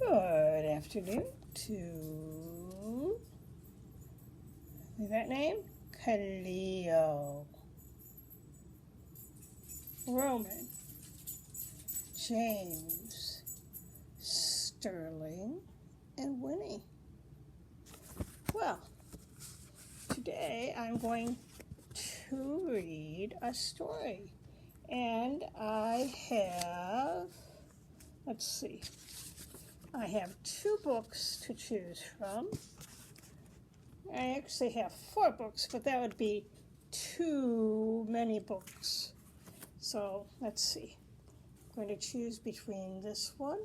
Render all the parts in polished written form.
Good afternoon to that name, Cleo, Roman, James, Sterling, and Winnie. Well, today I'm going to read a story, and I have, I have 2 books to choose from. I actually have 4 books, but that would be too many books. So let's see. I'm going to choose between this one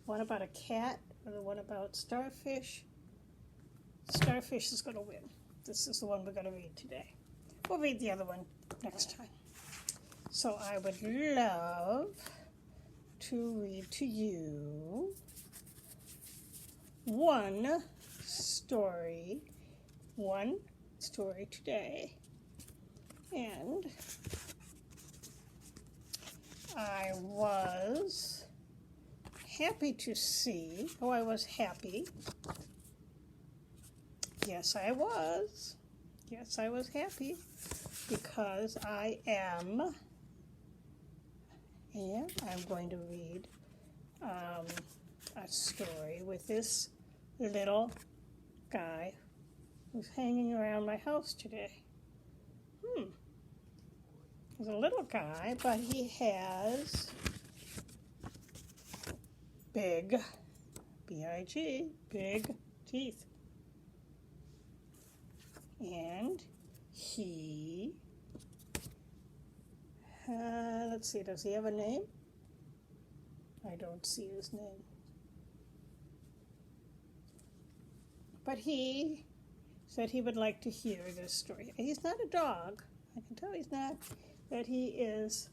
about a cat, or the one about starfish. Starfish is going to win. This is the one we're going to read today. We'll read the other one next time. So I would love to read to you one story today. And I was happy to see, I was happy. Yes, I was happy because I'm going to read a story with this little guy who's hanging around my house today. He's a little guy, but he has big, B-I-G, big teeth. And he, let's see, does he have a name? I don't see his name. But he said he would like to hear this story. He's not a dog. I can tell he's not, that he is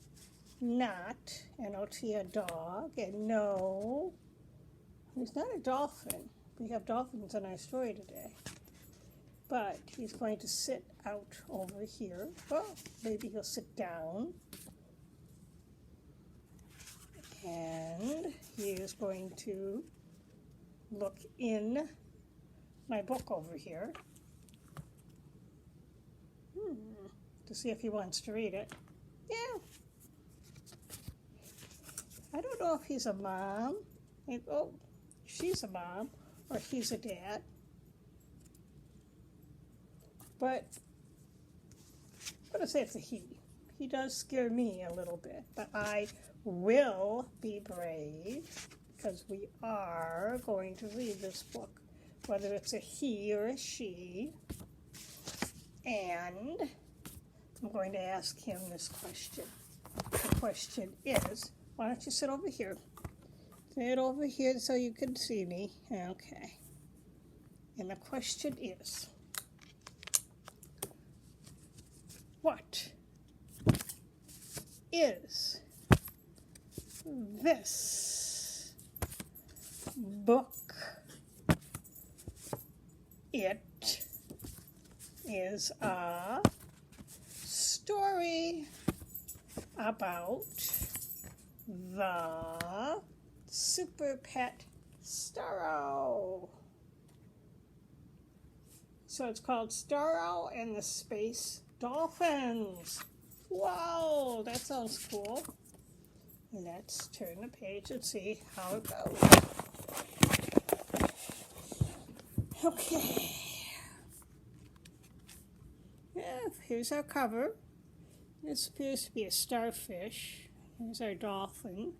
not, N-O-T, a dog, and no, he's not a dolphin. We have dolphins in our story today. But he's going to sit out over here. Well, maybe he'll sit down. And he is going to look in my book over here to see if he wants to read it. Yeah. I don't know if he's a mom. She's a mom, or he's a dad. But I'm going to say it's a he. He does scare me a little bit, but I will be brave because we are going to read this book, whether it's a he or a she. And I'm going to ask him this question. The question is, why don't you sit over here? Sit over here so you can see me. Okay. And the question is, what is this book? It is a story about the super pet Starro. So it's called Starro and the Space Dolphins. Wow, that sounds cool. Let's turn the page and see how it goes. Okay. Yeah, here's our cover. This appears to be a starfish. Here's our dolphin.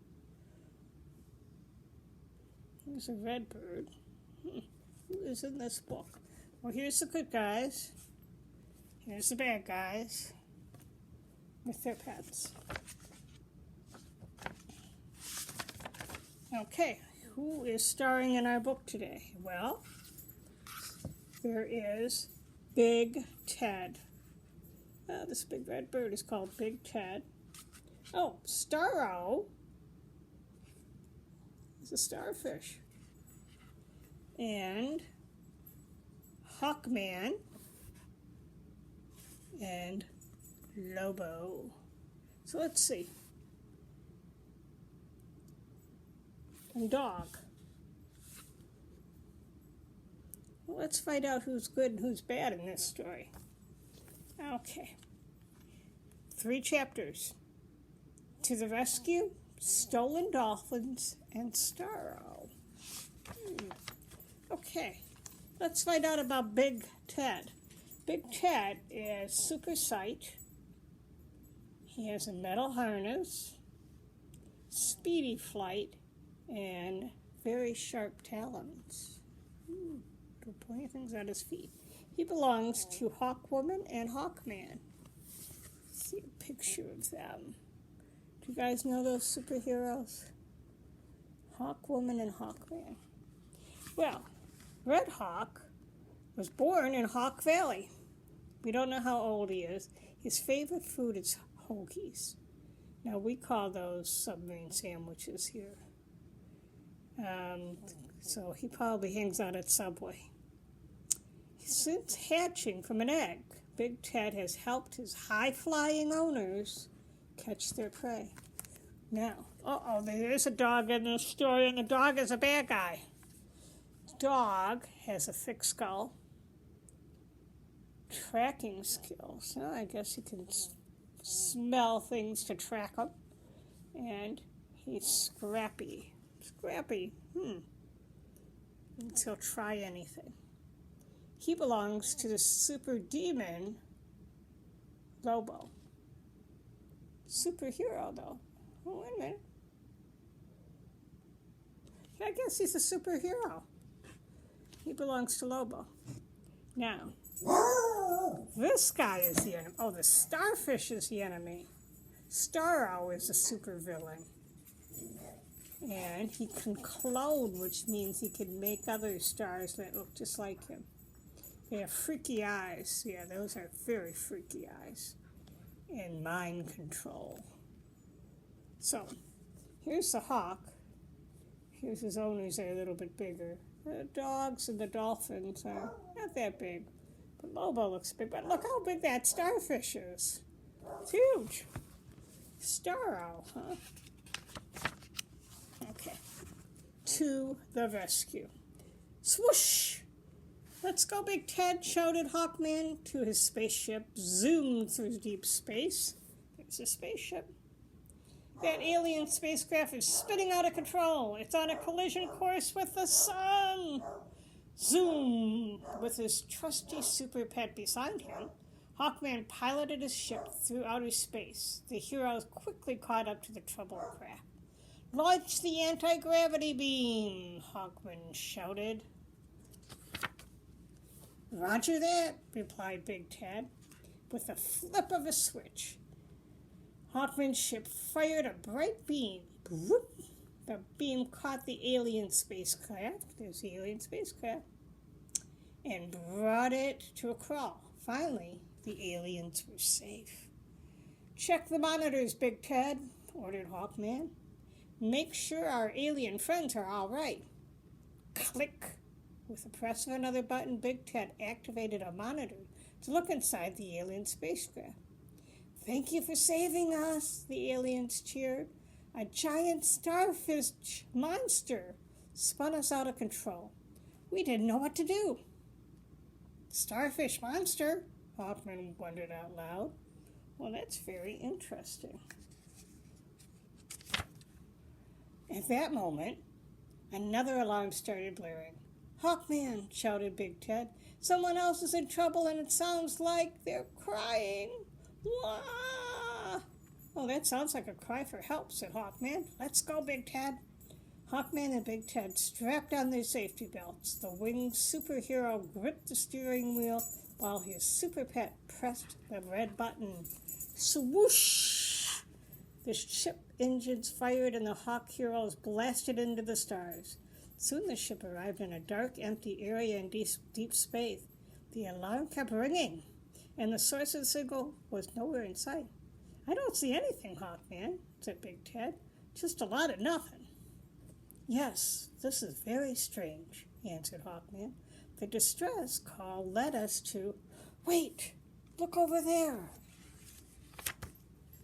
Here's a red bird. Who is in this book? Well, here's the good guys. Here's the bad guys with their pets. Okay, who is starring in our book today? Well, there is Big Ted. This big red bird is called Big Ted. Oh, Starro is a starfish. And Hawkman and Lobo. So let's see. And dog. Well, let's find out who's good and who's bad in this story. Okay. 3 chapters. To the Rescue, Stolen Dolphins, and Starro. Okay. Let's find out about Big Ted. Big Ted is super sight. He has a metal harness, speedy flight, and very sharp talons. To point things at his feet. He belongs to Hawkwoman and Hawkman. Let's see a picture of them. Do you guys know those superheroes? Hawkwoman and Hawkman. Well, Red Hawk was born in Hawk Valley. We don't know how old he is. His favorite food is hoagies. Now, we call those submarine sandwiches here. So he probably hangs out at Subway. Since hatching from an egg, Big Ted has helped his high-flying owners catch their prey. Now, there's a dog in this story, and the dog is a bad guy. Dog has a thick skull, tracking skills. Well, I guess he can smell things to track them, and he's scrappy. Means he'll try anything. He belongs to the super demon Lobo. Superhero, though. Oh, wait a minute. I guess he's a superhero. He belongs to Lobo. Now, this guy is the enemy. Oh, the starfish is the enemy. Starro is a supervillain. And he can clone, which means he can make other stars that look just like him. They have freaky eyes. Yeah, those are very freaky eyes. And mind control. So, here's the hawk. Here's his owners that are a little bit bigger. The dogs and the dolphins are not that big. But Lobo looks big. But look how big that starfish is. It's huge. Starro, huh? Okay. To the rescue. Swoosh! Let's go, Big Ted, shouted Hawkman to his spaceship, zoomed through deep space. There's a spaceship. That alien spacecraft is spinning out of control. It's on a collision course with the sun. Zoom! With his trusty super pet beside him, Hawkman piloted his ship through outer space. The heroes quickly caught up to the troubled craft. Launch the anti-gravity beam, Hawkman shouted. Roger that, replied Big Ted, with a flip of a switch. Hawkman's ship fired a bright beam. The beam caught the alien spacecraft, there's the alien spacecraft, and brought it to a crawl. Finally, the aliens were safe. Check the monitors, Big Ted, ordered Hawkman. Make sure our alien friends are all right. Click. With the press of another button, Big Ted activated a monitor to look inside the alien spacecraft. Thank you for saving us, the aliens cheered. A giant starfish monster spun us out of control. We didn't know what to do. Starfish monster? Hawkman wondered out loud. Well, that's very interesting. At that moment, another alarm started blaring. Hawkman, shouted Big Ted. Someone else is in trouble and it sounds like they're crying. Wah! Oh, that sounds like a cry for help, said Hawkman. Let's go, Big Ted. Hawkman and Big Ted strapped on their safety belts. The winged superhero gripped the steering wheel while his super pet pressed the red button. Swoosh! The ship engines fired and the Hawk heroes blasted into the stars. Soon the ship arrived in a dark, empty area in deep space. The alarm kept ringing, and the source of the signal was nowhere in sight. I don't see anything, Hawkman, said Big Ted. Just a lot of nothing. Yes, this is very strange, answered Hawkman. The distress call led us to... Wait, look over there.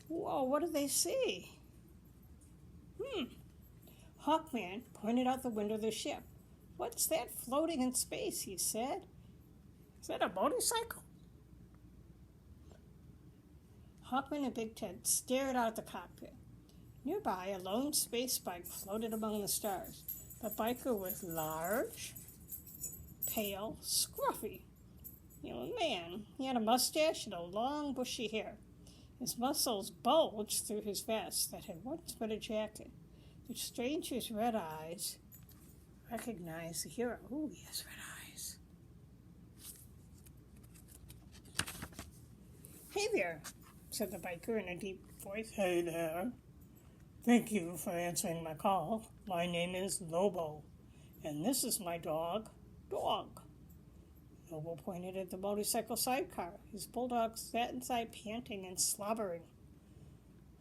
Whoa, what do they see? Hawkman pointed out the window of the ship. "What's that floating in space?" he said. "Is that a motorcycle?" Hawkman and Big Ted stared out at the cockpit. Nearby, a lone space bike floated among the stars. The biker was large, pale, scruffy. Young man. He had a mustache and a long, bushy hair. His muscles bulged through his vest that had once been a jacket. The stranger's red eyes recognized the hero. Ooh, he has red eyes. "Hey there," said the biker in a deep voice. "Hey there. Thank you for answering my call. My name is Lobo, and this is my dog, Dog." Lobo pointed at the motorcycle sidecar. His bulldog sat inside panting and slobbering.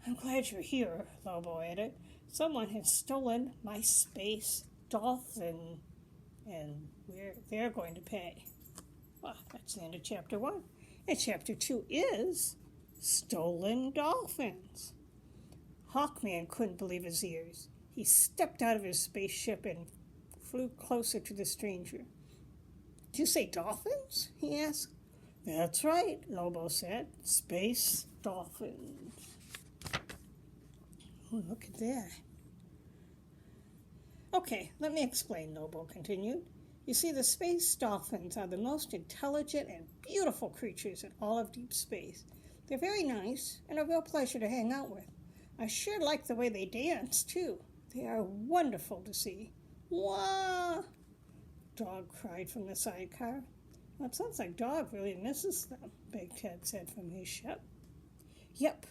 "I'm glad you're here," Lobo added. "Someone has stolen my space dolphin, and they're going to pay." Well, that's the end of Chapter 1. And Chapter 2 is Stolen Dolphins. Hawkman couldn't believe his ears. He stepped out of his spaceship and flew closer to the stranger. "Did you say dolphins?" he asked. "That's right," Lobo said. "Space dolphins." Oh, look at that. "Okay, let me explain," Lobo continued. "You see, the space dolphins are the most intelligent and beautiful creatures in all of deep space. They're very nice and a real pleasure to hang out with. I sure like the way they dance, too. They are wonderful to see." "Wah!" Dog cried from the sidecar. "Well, it sounds like Dog really misses them," Big Ted said from his ship. Yep,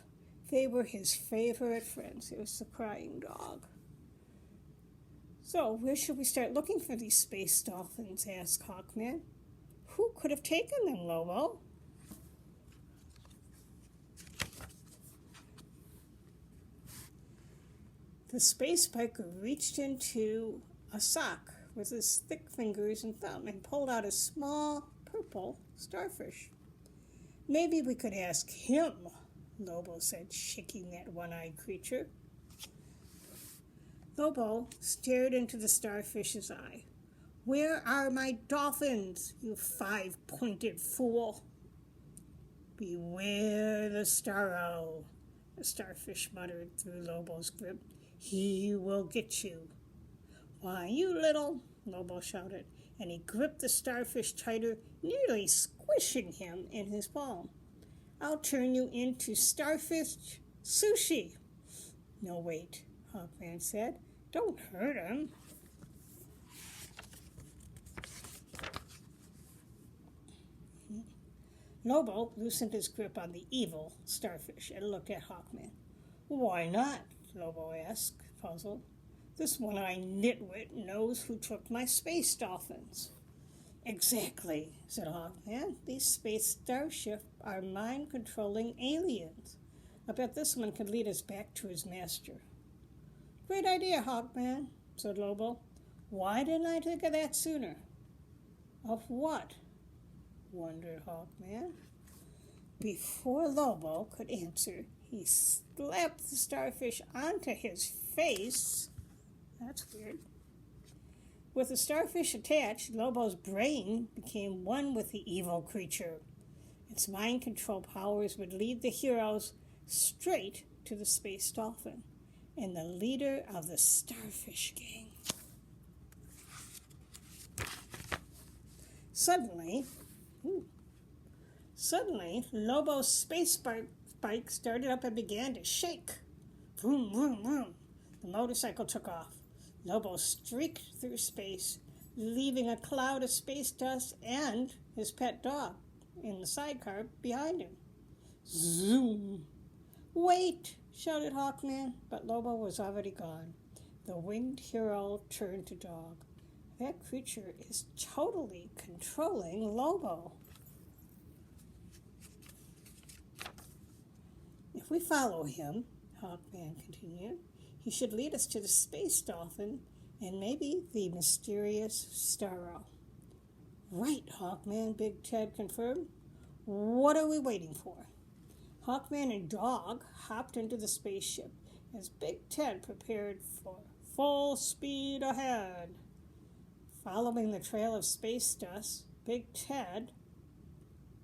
they were his favorite friends. It was the crying dog. "So, where should we start looking for these space dolphins?" asked Hawkman. "Who could have taken them, Lobo?" The space biker reached into a sock with his thick fingers and thumb and pulled out a small purple starfish. "Maybe we could ask him," Lobo said, shaking that one-eyed creature. Lobo stared into the starfish's eye. "Where are my dolphins, you five-pointed fool?" "Beware the Starro," the starfish muttered through Lobo's grip. "He will get you." "Why, you little," Lobo shouted, and he gripped the starfish tighter, nearly squishing him in his palm. "I'll turn you into starfish sushi." "No, wait," Hawkman said. "Don't hurt him." Lobo loosened his grip on the evil starfish and looked at Hawkman. "Why not?" Lobo asked, puzzled. "This one-eyed nitwit knows who took my space dolphins." "Exactly," said Hawkman. "These space starships are mind-controlling aliens. I bet this one could lead us back to his master." "Great idea, Hawkman," said Lobo. "Why didn't I think of that sooner?" "Of what?" wondered Hawkman. Before Lobo could answer, he slapped the starfish onto his face. That's weird. With the starfish attached, Lobo's brain became one with the evil creature. Its mind control powers would lead the heroes straight to the space dolphin and the leader of the starfish gang. Suddenly, Lobo's space bike started up and began to shake. Vroom, vroom, vroom. The motorcycle took off. Lobo streaked through space, leaving a cloud of space dust and his pet dog in the sidecar behind him. Zoom! "Wait!" shouted Hawkman, but Lobo was already gone. The winged hero turned to Dog. That creature is totally controlling Lobo. "If we follow him," Hawkman continued, "he should lead us to the space dolphin and maybe the mysterious Starro." "Right, Hawkman," Big Ted confirmed. "What are we waiting for?" Hawkman and Dog hopped into the spaceship as Big Ted prepared for full speed ahead. Following the trail of space dust, Big Ted.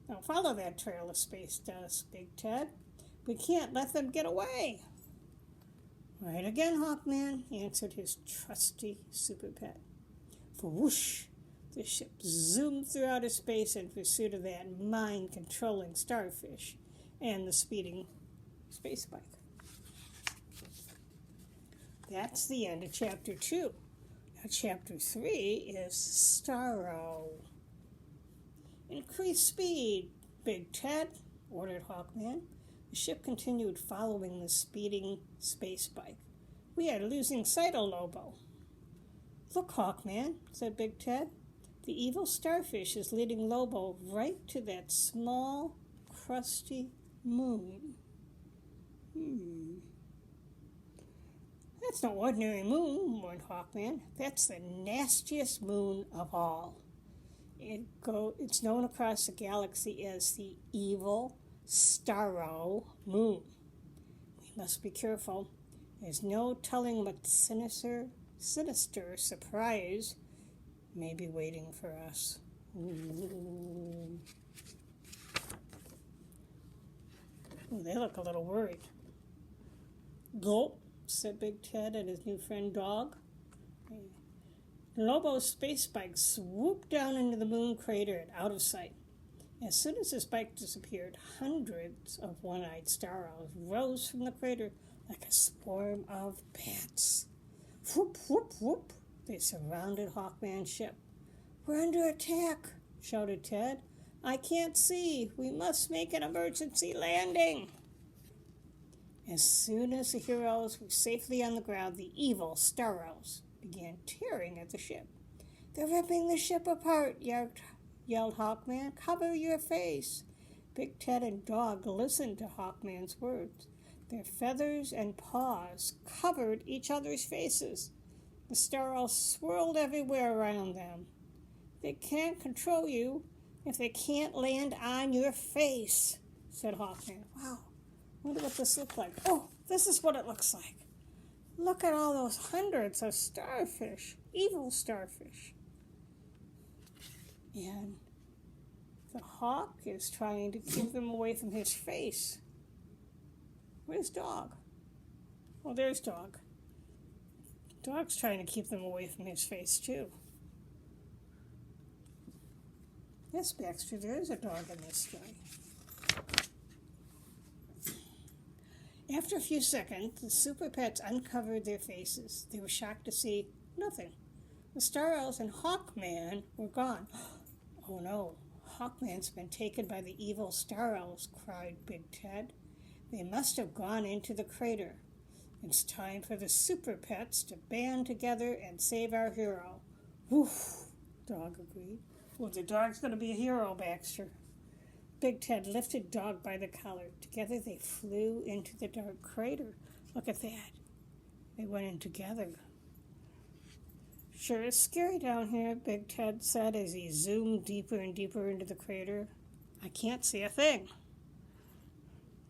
Now follow that trail of space dust, Big Ted. We can't let them get away. Right again, Hawkman, answered his trusty super pet. For whoosh, the ship zoomed through outer space in pursuit of that mind-controlling starfish and the speeding space bike. That's the end of Chapter 2. Now, Chapter 3 is Starro. Increase speed, Big Ted, ordered Hawkman. The ship continued following the speeding space bike. We are losing sight of Lobo. Look, Hawkman, said Big Ted. The evil starfish is leading Lobo right to that small, crusty moon. That's no ordinary moon, warned Hawkman. That's the nastiest moon of all. It's known across the galaxy as the evil Starro moon. We must be careful. There's no telling what sinister surprise may be waiting for us. Ooh, they look a little worried. Gulp, said Big Ted and his new friend Dog. Lobo's space bike swooped down into the moon crater and out of sight. As soon as his bike disappeared, hundreds of one-eyed Starros rose from the crater like a swarm of bats. Whoop, whoop, whoop. They surrounded Hawkman's ship. We're under attack, shouted Ted. I can't see. We must make an emergency landing. As soon as the heroes were safely on the ground, the evil Starros began tearing at the ship. They're ripping the ship apart, yelled Hawkman. Cover your face. Big Ted and Dog listened to Hawkman's words. Their feathers and paws covered each other's faces. The Starros swirled everywhere around them. They can't control you if they can't land on your face, said Hawkman. Wow, wonder what this looks like. Oh, this is what it looks like. Look at all those hundreds of starfish, evil starfish. And the hawk is trying to keep them away from his face. Where's Dog? Oh, there's Dog. Dog's trying to keep them away from his face, too. Yes, Baxter, there is a dog in this story. After a few seconds, the super pets uncovered their faces. They were shocked to see nothing. The Starros and Hawkman were gone. Oh no, Hawkman's been taken by the evil Starros, cried Big Ted. They must have gone into the crater. It's time for the super pets to band together and save our hero. Woof, Dog agreed. Well, the dog's going to be a hero, Baxter. Big Ted lifted Dog by the collar. Together they flew into the dark crater. Look at that. They went in together. Sure is scary down here, Big Ted said as he zoomed deeper and deeper into the crater. I can't see a thing.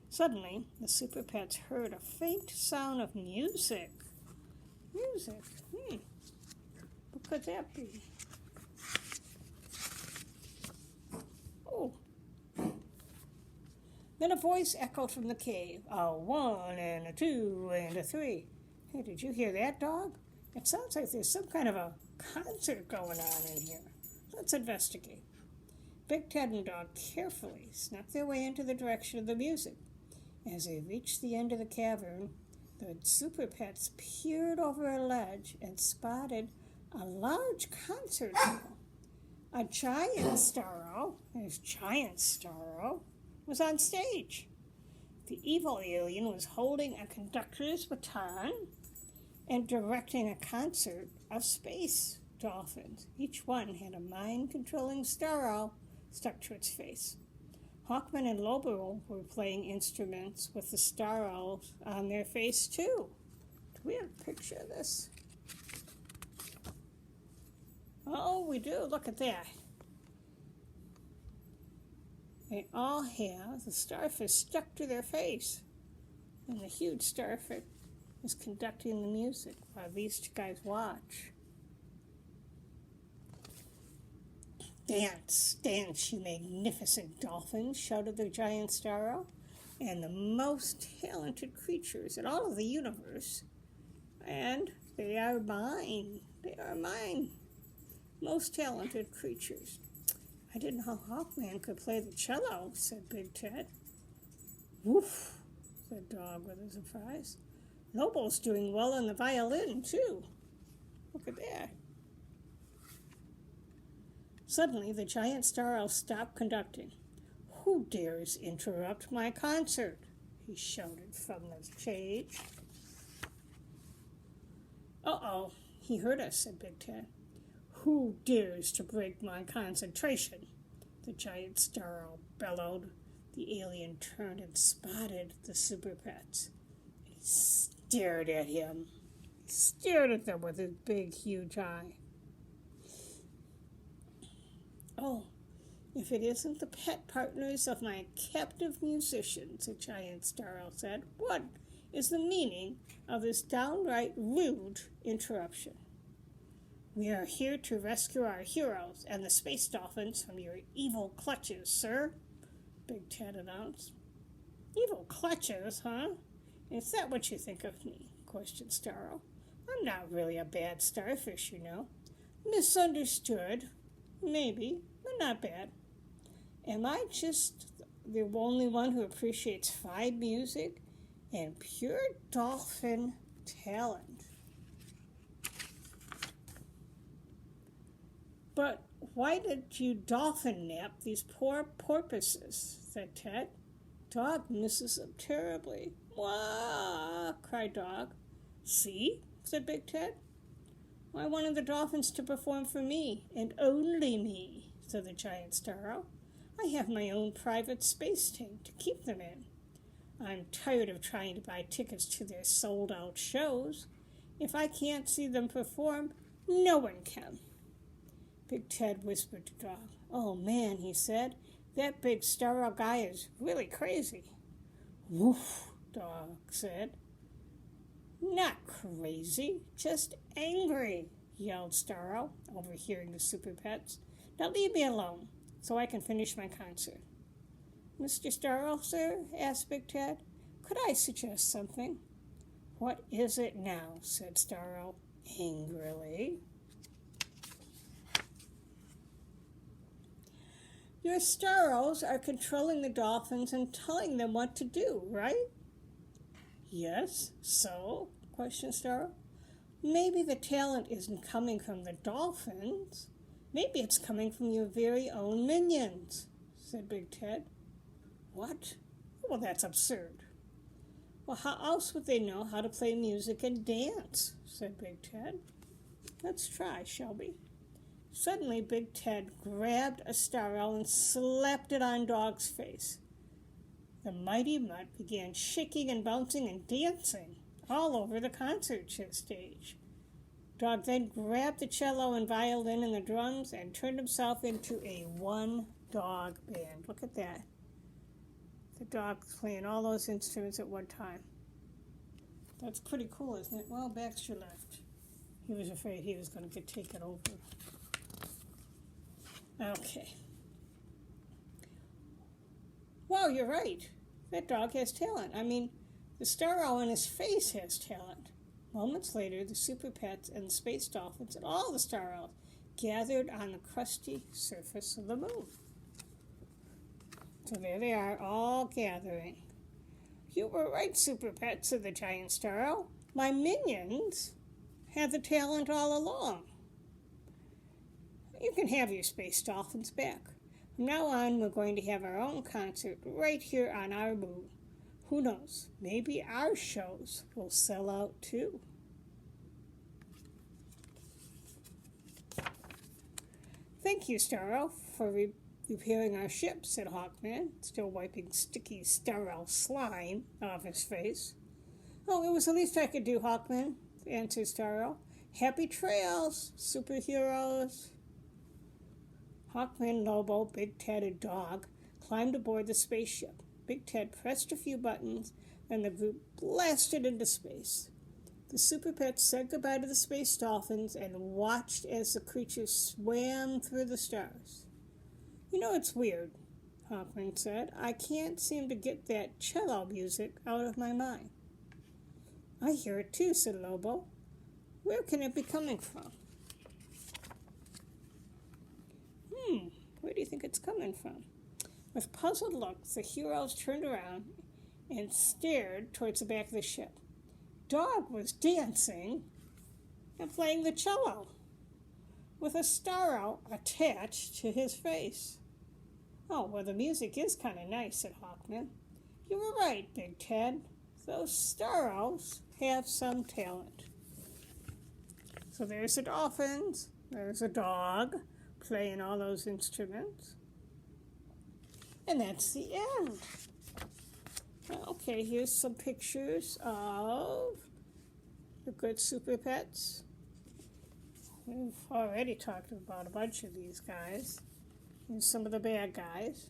Suddenly, the super pets heard a faint sound of music. Music? What could that be? Oh. Then a voice echoed from the cave. A 1 and a 2 and a 3. Hey, did you hear that, Dog? It sounds like there's some kind of a concert going on in here. Let's investigate. Big Ted and Dog carefully snuck their way into the direction of the music. As they reached the end of the cavern, the super pets peered over a ledge and spotted a large concert hall. A giant Starro, was on stage. The evil alien was holding a conductor's baton and directing a concert of space dolphins. Each one had a mind-controlling Starro stuck to its face. Hawkman and Lobo were playing instruments with the Starros on their face, too. Do we have a picture of this? Oh, we do. Look at that. They all have the starfish stuck to their face. And the huge starfish is conducting the music while these two guys watch. Dance, dance, you magnificent dolphins, shouted the giant Starro, and the most talented creatures in all of the universe. And they are mine. They are mine. Most talented creatures. I didn't know Hawkman could play the cello, said Big Ted. Woof, said Dog with a surprise. Lobo's doing well on the violin, too. Look at that. Suddenly, the giant Starro stopped conducting. Who dares interrupt my concert? He shouted from the cage. Uh-oh, he heard us, said Big Ted. Who dares to break my concentration? The giant Starro bellowed. The alien turned and spotted the Super Pets. He stared at him. He stared at them with his big, huge eye. Oh, if it isn't the pet partners of my captive musicians, the giant Starro said, what is the meaning of this downright rude interruption? We are here to rescue our heroes and the space dolphins from your evil clutches, sir, Big Ted announced. Evil clutches, huh? Is that what you think of me? Questioned Starro. I'm not really a bad starfish, you know. Misunderstood. Maybe, but not bad. Am I just the only one who appreciates fine music and pure dolphin talent? But why did you dolphin nap these poor porpoises? Said Ted. Dog misses them terribly. Wah! Cried Dog. See? Said Big Ted. I wanted the dolphins to perform for me, and only me, said the giant Starro. I have my own private space tank to keep them in. I'm tired of trying to buy tickets to their sold-out shows. If I can't see them perform, no one can. Big Ted whispered to Dog. Oh, man, he said, that big Starro guy is really crazy. Woof, Dog said. Not crazy, just angry, yelled Starro, overhearing the Super Pets. Now leave me alone, so I can finish my concert. Mr. Starro, sir, asked Big Ted, could I suggest something? What is it now? Said Starro, angrily. Your Starros are controlling the dolphins and telling them what to do, right? Yes, so? Questioned Starro. Maybe the talent isn't coming from the dolphins. Maybe it's coming from your very own minions, said Big Ted. What? Well, that's absurd. Well, how else would they know how to play music and dance, said Big Ted. Let's try, shall we? Suddenly, Big Ted grabbed a Starro and slapped it on Dog's face. The mighty mutt began shaking and bouncing and dancing all over the concert stage. Dog then grabbed the cello and violin and the drums and turned himself into a one-dog band. Look at that. The dog playing all those instruments at one time. That's pretty cool, isn't it? Well, Baxter left. He was afraid he was going to get taken over. Okay. Wow, you're right. That dog has talent. I mean, the Starro on his face has talent. Moments later, the Super Pets and the Space Dolphins and all the Starros gathered on the crusty surface of the moon. So there they are, all gathering. You were right, Super Pet, said the giant Starro. My minions had the talent all along. You can have your Space Dolphins back. From now on, we're going to have our own concert right here on our moon. Who knows, maybe our shows will sell out too. Thank you, Starro, for repairing our ship, said Hawkman, still wiping sticky Starro slime off his face. Oh, it was the least I could do, Hawkman, answered Starro. Happy trails, superheroes. Hawkman, Lobo, Big Ted, and Dog climbed aboard the spaceship. Big Ted pressed a few buttons, and the group blasted into space. The Super Pets said goodbye to the Space Dolphins and watched as the creatures swam through the stars. You know, it's weird, Hawkman said. I can't seem to get that cello music out of my mind. I hear it too, said Lobo. Where can it be coming from? Where do you think it's coming from? With puzzled looks, the heroes turned around and stared towards the back of the ship. Dog was dancing and playing the cello with a Starro attached to his face. Oh, well, the music is kind of nice, said Hawkman. You were right, Big Ted. Those Starros have some talent. So there's the dolphins, there's a dog playing all those instruments. And that's the end. Okay, here's some pictures of the good super pets. We've already talked about a bunch of these guys. Here's some of the bad guys.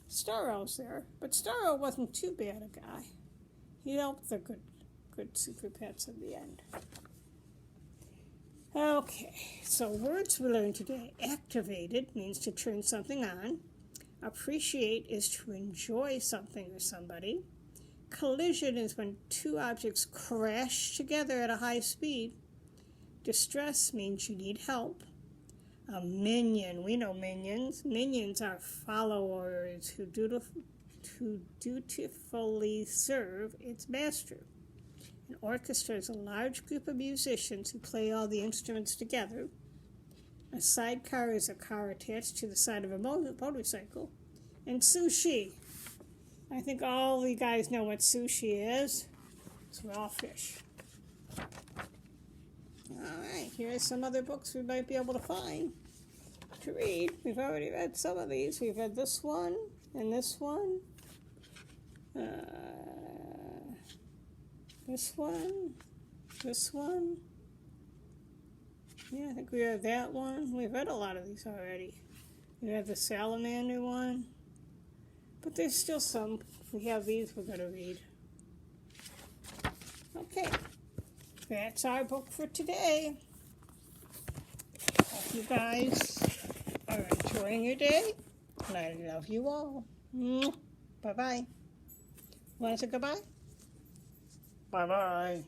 Starro's there, but Starro wasn't too bad a guy. He helped the good super pets in the end. Okay, so words we learned today. Activated means to turn something on. Appreciate is to enjoy something or somebody. Collision is when two objects crash together at a high speed. Distress means you need help. A minion, we know minions. Minions are followers who dutifully serve its master. An orchestra is a large group of musicians who play all the instruments together. A sidecar is a car attached to the side of a motorcycle. And sushi. I think all the guys know what sushi is. It's raw fish. Alright, here's some other books we might be able to find to read. We've already read some of these. We've read this one and this one. This one. This one. Yeah, I think we read that one. We've read a lot of these already. We have the salamander one. But there's still some. If we have these, we're going to read. Okay. That's our book for today. Hope you guys are enjoying your day. And I love you all. Bye-bye. Want to say goodbye? Bye-bye.